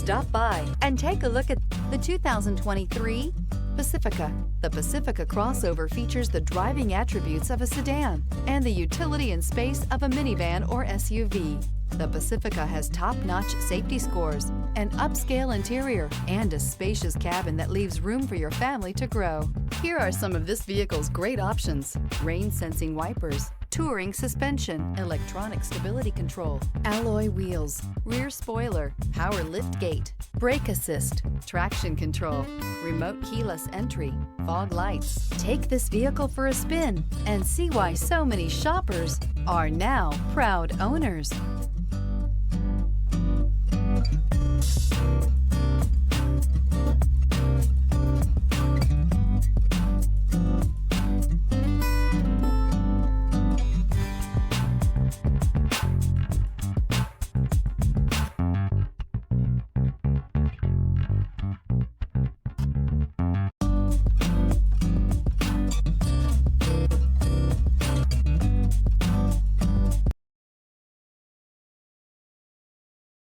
Stop by and take a look at the 2023 Pacifica. The Pacifica crossover features the driving attributes of a sedan and the utility and space of a minivan or SUV. The Pacifica has top-notch safety scores, an upscale interior, and a spacious cabin that leaves room for your family to grow. Here are some of this vehicle's great options: rain-sensing wipers, touring suspension, electronic stability control, alloy wheels, rear spoiler, power lift gate, brake assist, traction control, remote keyless entry, fog lights. Take this vehicle for a spin and see why so many shoppers are now proud owners.